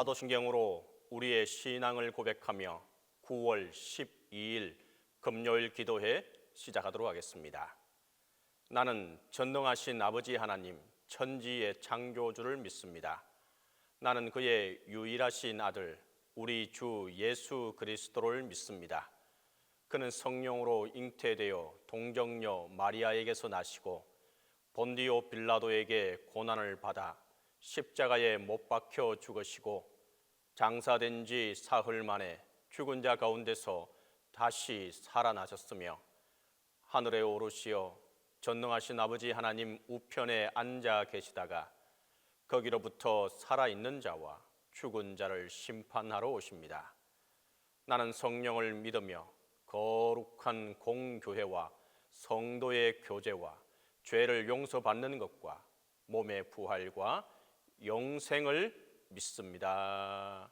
사도신경으로 우리의 신앙을 고백하며 9월 12일 금요일 기도회 시작하도록 하겠습니다. 나는 전능하신 아버지 하나님 천지의 창조주를 믿습니다. 나는 그의 유일하신 아들 우리 주 예수 그리스도를 믿습니다. 그는 성령으로 잉태되어 동정녀 마리아에게서 나시고 본디오 빌라도에게 고난을 받아 십자가에 못 박혀 죽으시고 장사된 지 사흘 만에 죽은 자 가운데서 다시 살아나셨으며 하늘에 오르시어 전능하신 아버지 하나님 우편에 앉아 계시다가 거기로부터 살아있는 자와 죽은 자를 심판하러 오십니다. 나는 성령을 믿으며 거룩한 공교회와 성도의 교제와 죄를 용서받는 것과 몸의 부활과 영생을 믿습니다.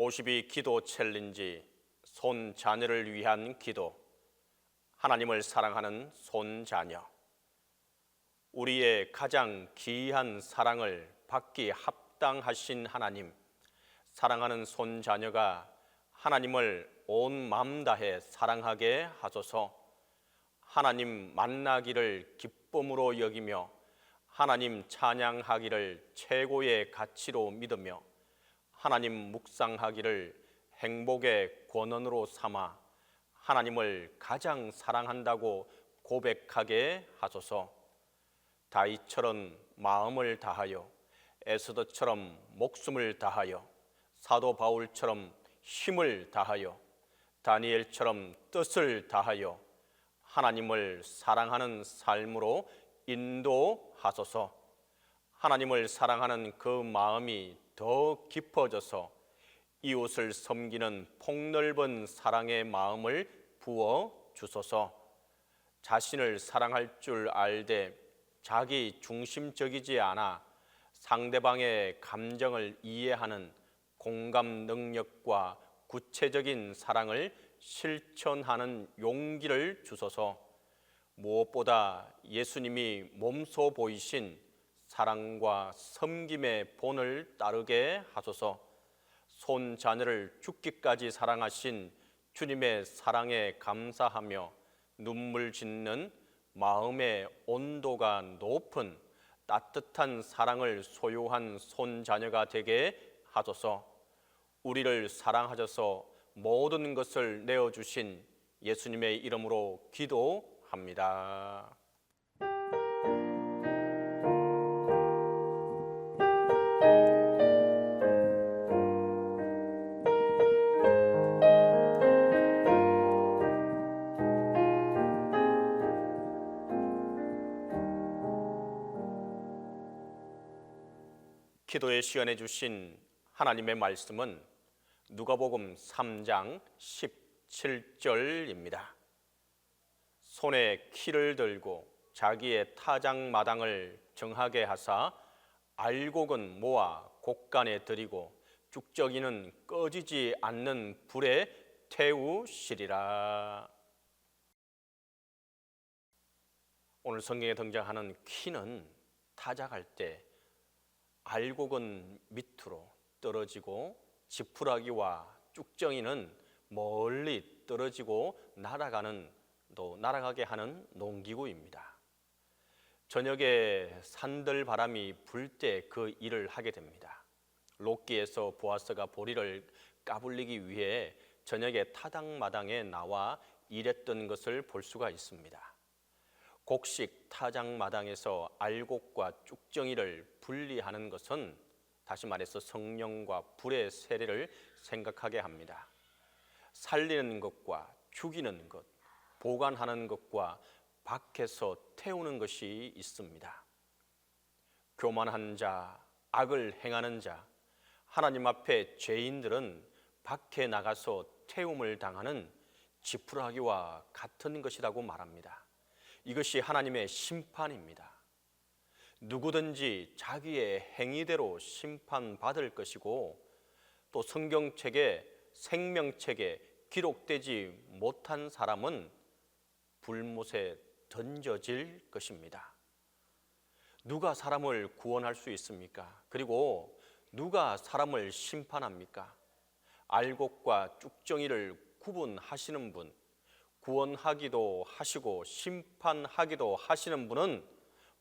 52 기도 챌린지 손자녀를 위한 기도. 하나님을 사랑하는 손자녀. 우리의 가장 귀한 사랑을 받기 합당하신 하나님, 사랑하는 손자녀가 하나님을 온 마음 다해 사랑하게 하소서. 하나님 만나기를 기쁨으로 여기며 하나님 찬양하기를 최고의 가치로 믿으며 하나님 묵상하기를 행복의 권원으로 삼아 하나님을 가장 사랑한다고 고백하게 하소서. 다윗처럼 마음을 다하여, 에스더처럼 목숨을 다하여, 사도 바울처럼 힘을 다하여, 다니엘처럼 뜻을 다하여 하나님을 사랑하는 삶으로 인도하소서. 하나님을 사랑하는 그 마음이 더 깊어져서 이웃을 섬기는 폭넓은 사랑의 마음을 부어 주소서. 자신을 사랑할 줄 알되 자기 중심적이지 않아 상대방의 감정을 이해하는 공감 능력과 구체적인 사랑을 실천하는 용기를 주소서. 무엇보다 예수님이 몸소 보이신 사랑과 섬김의 본을 따르게 하소서. 손자녀를 죽기까지 사랑하신 주님의 사랑에 감사하며 눈물 짓는 마음의 온도가 높은 따뜻한 사랑을 소유한 손자녀가 되게 하소서. 우리를 사랑하셔서 모든 것을 내어주신 예수님의 이름으로 기도합니다. 기도의 시간에 주신 하나님의 말씀은 누가복음 3장 17절입니다. 손에 키를 들고 자기의 타작마당을 정하게 하사 알곡은 모아 곡간에 들이고 쭉저기는 꺼지지 않는 불에 태우시리라. 오늘 성경에 등장하는 키는 타작할 때 알곡은 밑으로 떨어지고 지푸라기와 쭉정이는 멀리 떨어지고 날아가게 하는 농기구입니다. 저녁에 산들바람이 불 때 그 일을 하게 됩니다. 롯기에서 보아스가 보리를 까불리기 위해 저녁에 타작마당에 나와 일했던 것을 볼 수가 있습니다. 곡식 타작마당에서 알곡과 쭉정이를 분리하는 것은 다시 말해서 성령과 불의 세례를 생각하게 합니다. 살리는 것과 죽이는 것, 보관하는 것과 밖에서 태우는 것이 있습니다. 교만한 자, 악을 행하는 자, 하나님 앞에 죄인들은 밖에 나가서 태움을 당하는 지푸라기와 같은 것이라고 말합니다. 이것이 하나님의 심판입니다. 누구든지 자기의 행위대로 심판받을 것이고 또 성경책에 생명책에 기록되지 못한 사람은 불못에 던져질 것입니다. 누가 사람을 구원할 수 있습니까? 그리고 누가 사람을 심판합니까? 알곡과 쭉정이를 구분하시는 분, 구원하기도 하시고 심판하기도 하시는 분은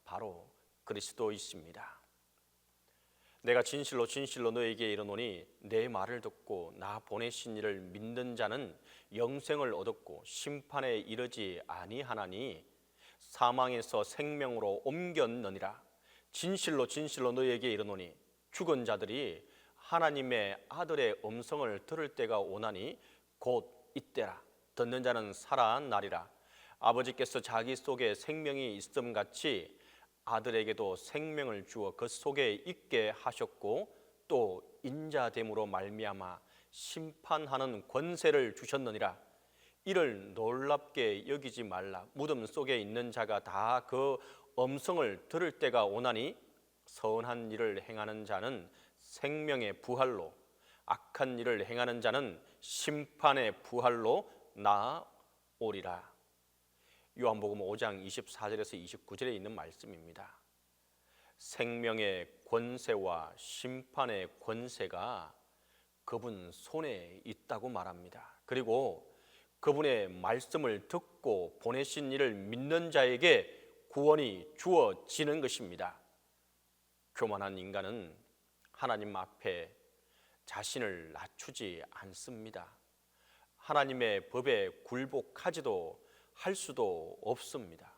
바로 그리스도이십니다. 내가 진실로 진실로 너에게 이르노니 내 말을 듣고 나 보내신 이를 믿는 자는 영생을 얻었고 심판에 이르지 아니하나니 사망에서 생명으로 옮겼느니라. 진실로 진실로 너에게 이르노니 죽은 자들이 하나님의 아들의 음성을 들을 때가 오나니 곧 이때라. 듣는 자는 살아나리라. 아버지께서 자기 속에 생명이 있음 같이 아들에게도 생명을 주어 그 속에 있게 하셨고 또 인자됨으로 말미암아 심판하는 권세를 주셨느니라. 이를 놀랍게 여기지 말라. 무덤 속에 있는 자가 다 그 음성을 들을 때가 오나니 선한 일을 행하는 자는 생명의 부활로 악한 일을 행하는 자는 심판의 부활로 나오리라. 요한복음 5장 24절에서 29절에 있는 말씀입니다. 생명의 권세와 심판의 권세가 그분 손에 있다고 말합니다. 그리고 그분의 말씀을 듣고 보내신 이를 믿는 자에게 구원이 주어지는 것입니다. 교만한 인간은 하나님 앞에 자신을 낮추지 않습니다. 하나님의 법에 굴복하지도 할 수도 없습니다.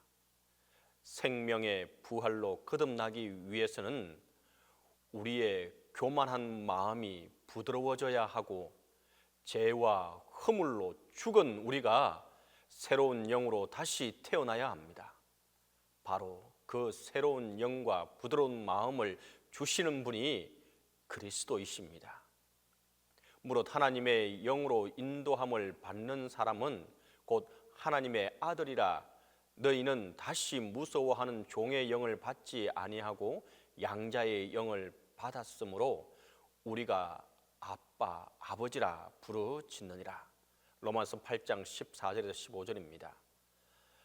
생명의 부활로 거듭나기 위해서는 우리의 교만한 마음이 부드러워져야 하고 죄와 허물로 죽은 우리가 새로운 영으로 다시 태어나야 합니다. 바로 그 새로운 영과 부드러운 마음을 주시는 분이 그리스도이십니다. 무릇 하나님의 영으로 인도함을 받는 사람은 곧 하나님의 아들이라 너희는 다시 무서워하는 종의 영을 받지 아니하고 양자의 영을 받았으므로 우리가 아빠, 아버지라 부르짖느니라. 로마서 8장 14절에서 15절입니다.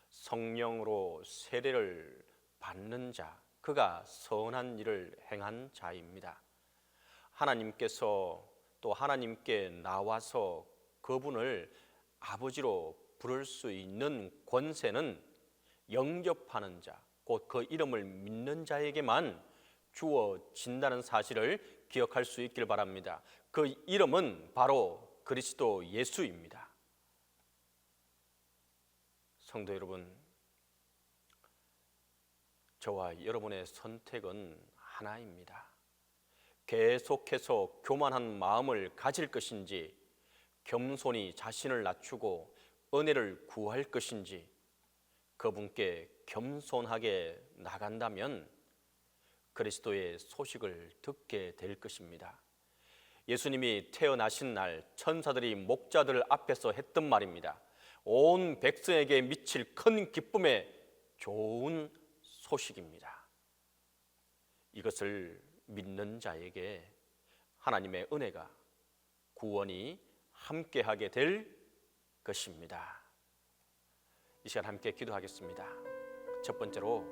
성령으로 세례를 받는 자, 그가 선한 일을 행한 자입니다. 하나님께서 또 하나님께 나와서 그분을 아버지로 부를 수 있는 권세는 영접하는 자, 곧 그 이름을 믿는 자에게만 주어진다는 사실을 기억할 수 있길 바랍니다. 그 이름은 바로 그리스도 예수입니다. 성도 여러분, 저와 여러분의 선택은 하나입니다. 계속해서 교만한 마음을 가질 것인지, 겸손히 자신을 낮추고 은혜를 구할 것인지, 그분께 겸손하게 나간다면 그리스도의 소식을 듣게 될 것입니다. 예수님이 태어나신 날 천사들이 목자들 앞에서 했던 말입니다. 온 백성에게 미칠 큰 기쁨의 좋은 소식입니다. 이것을 믿는 자에게 하나님의 은혜가, 구원이 함께하게 될 것입니다. 이 시간 함께 기도하겠습니다. 첫 번째로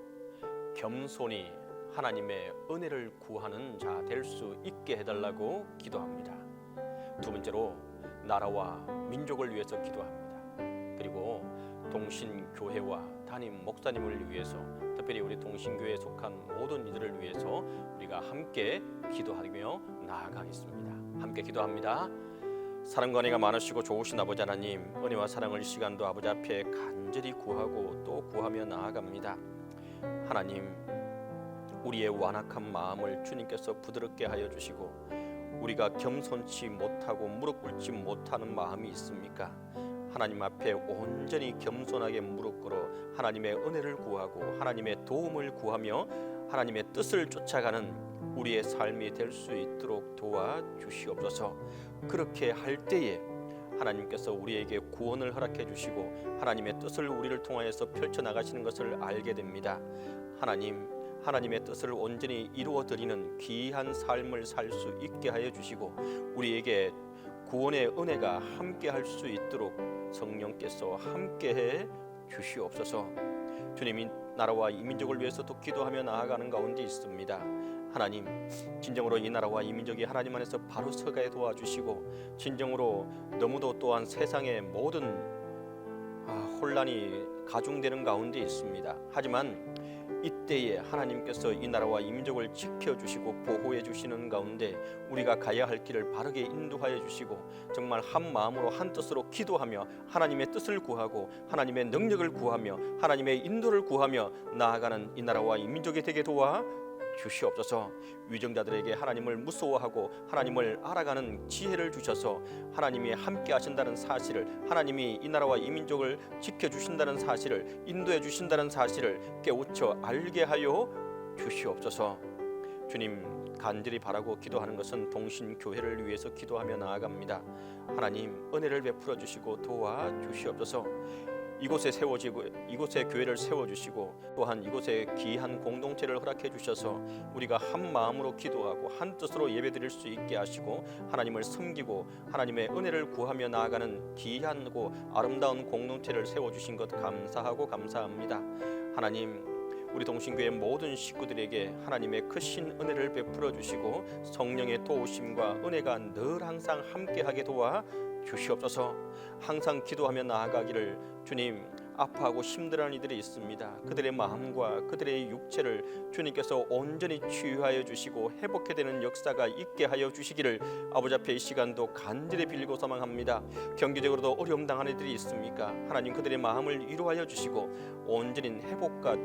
겸손히 하나님의 은혜를 구하는 자 될 수 있게 해달라고 기도합니다. 두 번째로 나라와 민족을 위해서 기도합니다. 그리고 동신교회와 담임 목사님을 위해서, 특별히 우리 동신교회에 속한 모든 이들을 위해서 우리가 함께 기도하며 나아가겠습니다. 함께 기도합니다. 사랑과 은혜가 많으시고 좋으신 아버지 하나님, 은혜와 사랑을 이 시간도 아버지 앞에 간절히 구하고 또 구하며 나아갑니다. 하나님, 우리의 완악한 마음을 주님께서 부드럽게 하여 주시고, 우리가 겸손치 못하고 무릎 꿇지 못하는 마음이 있습니까? 하나님 앞에 온전히 겸손하게 무릎 꿇어 하나님의 은혜를 구하고 하나님의 도움을 구하며 하나님의 뜻을 쫓아가는 우리의 삶이 될 수 있도록 도와주시옵소서. 그렇게 할 때에 하나님께서 우리에게 구원을 허락해 주시고 하나님의 뜻을 우리를 통하여서 펼쳐나가시는 것을 알게 됩니다. 하나님의 뜻을 온전히 이루어 드리는 귀한 삶을 살 수 있게 하여 주시고, 우리에게 구원의 은혜가 함께 할 수 있도록 성령께서 함께해 주시옵소서. 주님이 나라와 이 민족을 위해서도 기도하며 나아가는 가운데 있습니다. 하나님, 진정으로 이 나라와 이 민족이 하나님 안에서 바로 서게 도와주시고, 진정으로 너무도 또한 세상의 모든 혼란이 가중되는 가운데 있습니다. 하지만 이때에 하나님께서 이 나라와 이 민족을 지켜주시고 보호해 주시는 가운데 우리가 가야 할 길을 바르게 인도하여 주시고, 정말 한 마음으로 한 뜻으로 기도하며 하나님의 뜻을 구하고 하나님의 능력을 구하며 하나님의 인도를 구하며 나아가는 이 나라와 이 민족이 되게 도와 주시옵소서. 위정자들에게 하나님을 무서워하고 하나님을 알아가는 지혜를 주셔서 하나님이 함께 하신다는 사실을, 하나님이 이 나라와 이 민족을 지켜주신다는 사실을, 인도해 주신다는 사실을 깨우쳐 알게 하여 주시옵소서. 주님, 간절히 바라고 기도하는 것은 동신교회를 위해서 기도하며 나아갑니다. 하나님, 은혜를 베풀어 주시고 도와주시옵소서. 이곳에 세워지고 이곳에 교회를 세워주시고 또한 이곳에 귀한 공동체를 허락해 주셔서 우리가 한 마음으로 기도하고 한 뜻으로 예배드릴 수 있게 하시고 하나님을 섬기고 하나님의 은혜를 구하며 나아가는 귀하고 아름다운 공동체를 세워주신 것 감사하고 감사합니다. 하나님, 우리 동신교회 모든 식구들에게 하나님의 크신 은혜를 베풀어 주시고 성령의 도우심과 은혜가 늘 항상 함께하게 도와 주시옵소서. 항상 기도하며 나아가기를 주님, 아파하고 힘들어하는 이들이 있습니다. 그들의 마음과 그들의 육체를 주님께서 온전히 치유하여 주시고 회복해 되는 역사가 있게 하여 주시기를 아버지 앞에 이 시간도 간절히 빌고 소망합니다. 경제적으로도 어려움 당하는 이들이 있습니까? 하나님, 그들의 마음을 위로하여 주시고 온전히 회복과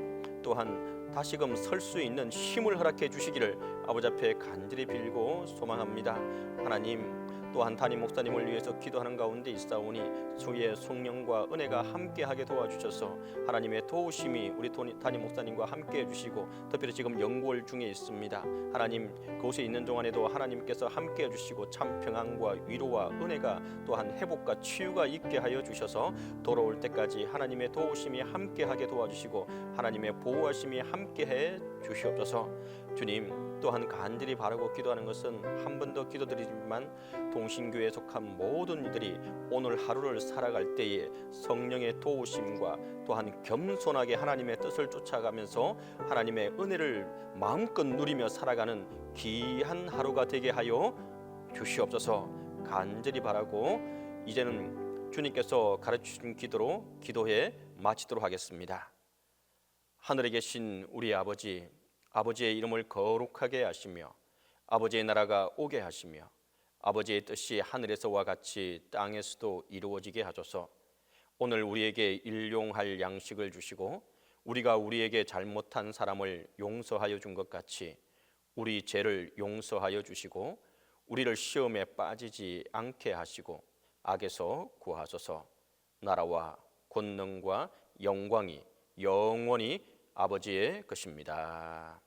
또한 다시금 설 수 있는 힘을 허락해 주시기를 아버지 앞에 간절히 빌고 소망합니다. 하나님, 또한 담임 목사님을 위해서 기도하는 가운데 있사오니 주의 성령과 은혜가 함께하게 도와주셔서 하나님의 도우심이 우리 담임 목사님과 함께해 주시고 특별히 지금 연구월 중에 있습니다. 하나님, 그곳에 있는 동안에도 하나님께서 함께해 주시고 참 평안과 위로와 은혜가 또한 회복과 치유가 있게 하여 주셔서 돌아올 때까지 하나님의 도우심이 함께하게 도와주시고 하나님의 보호하심이 함께해 주시옵소서. 주님, 또한 간절히 바라고 기도하는 것은 한 번 더 기도드리지만 동신교회에 속한 모든 이들이 오늘 하루를 살아갈 때에 성령의 도우심과 또한 겸손하게 하나님의 뜻을 쫓아가면서 하나님의 은혜를 마음껏 누리며 살아가는 귀한 하루가 되게 하여 주시옵소서. 간절히 바라고 이제는 주님께서 가르치신 기도로 기도해 마치도록 하겠습니다. 하늘에 계신 우리 아버지, 아버지의 이름을 거룩하게 하시며 아버지의 나라가 오게 하시며 아버지의 뜻이 하늘에서와 같이 땅에서도 이루어지게 하소서. 오늘 우리에게 일용할 양식을 주시고 우리가 우리에게 잘못한 사람을 용서하여 준 것 같이 우리 죄를 용서하여 주시고 우리를 시험에 빠지지 않게 하시고 악에서 구하소서. 나라와 권능과 영광이 영원히 아버지의 것입니다.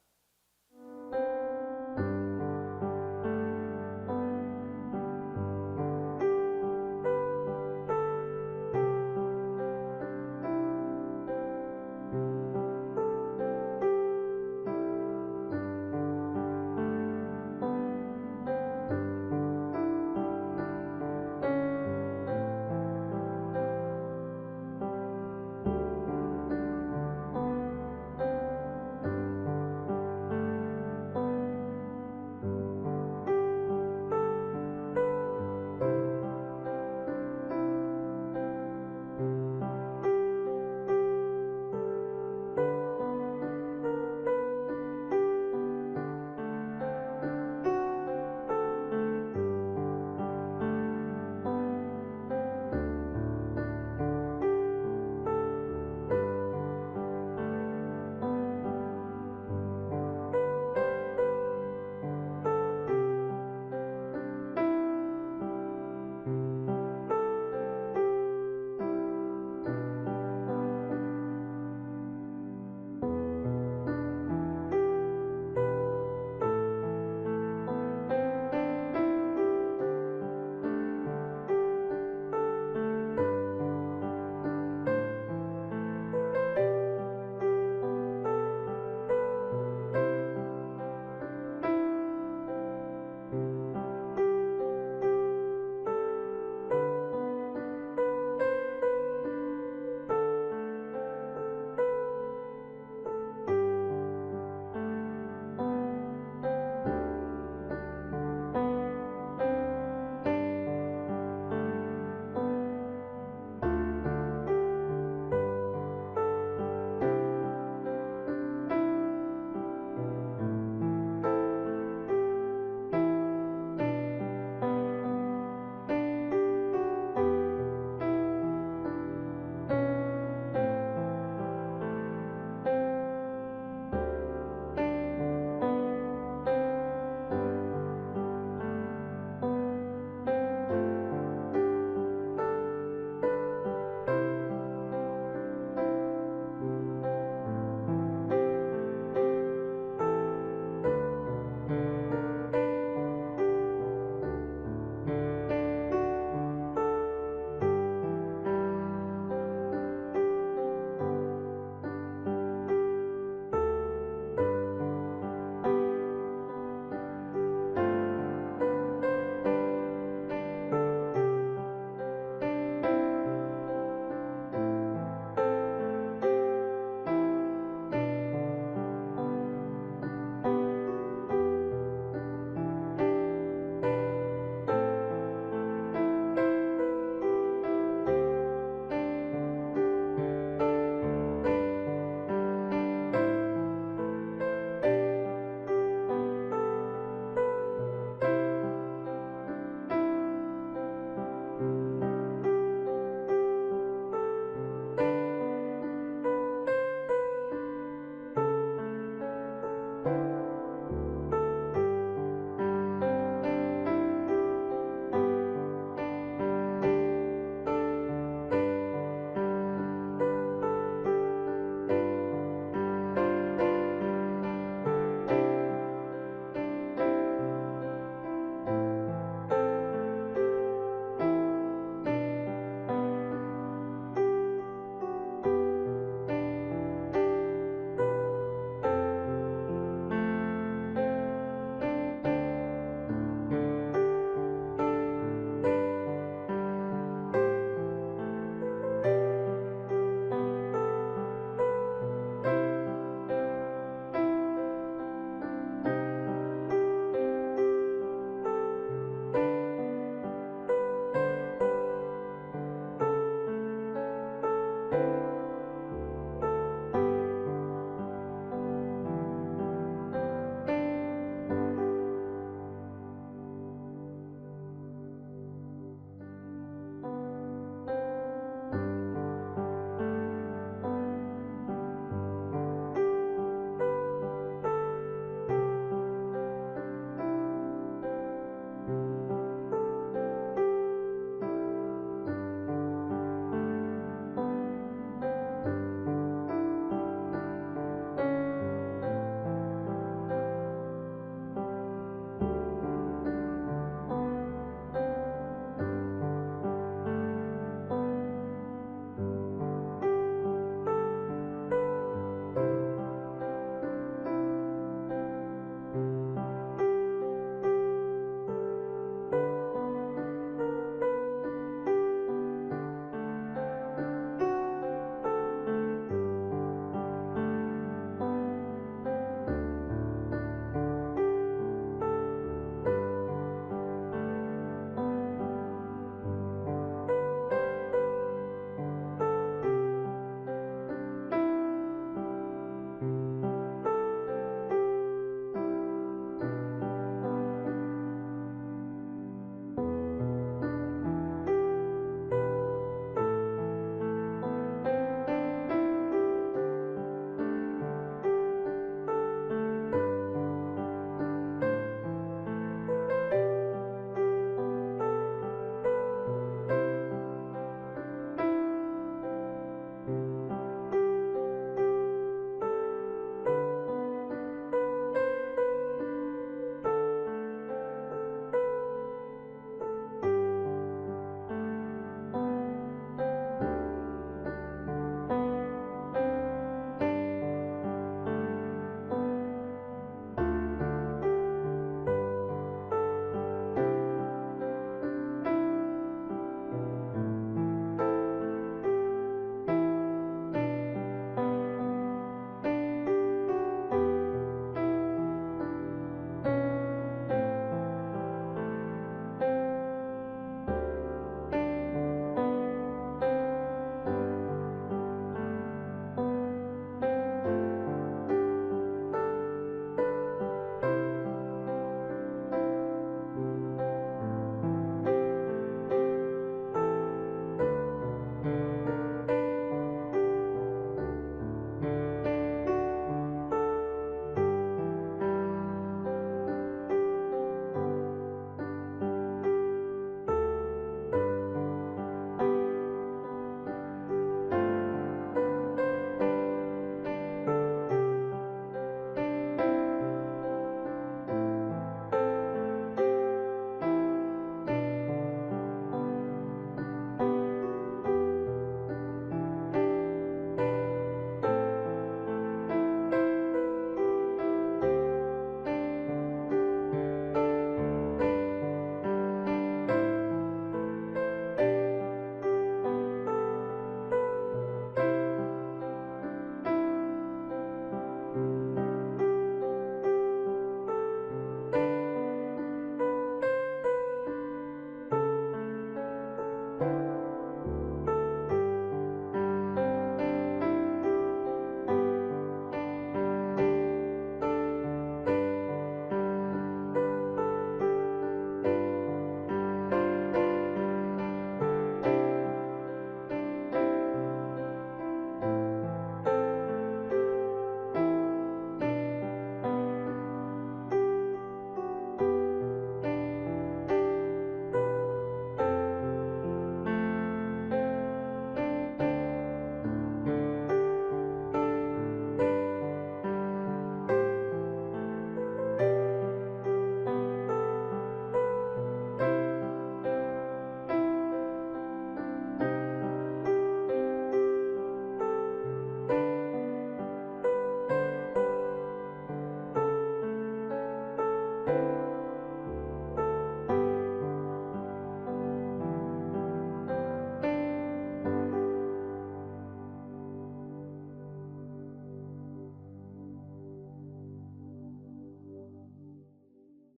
주옵소서.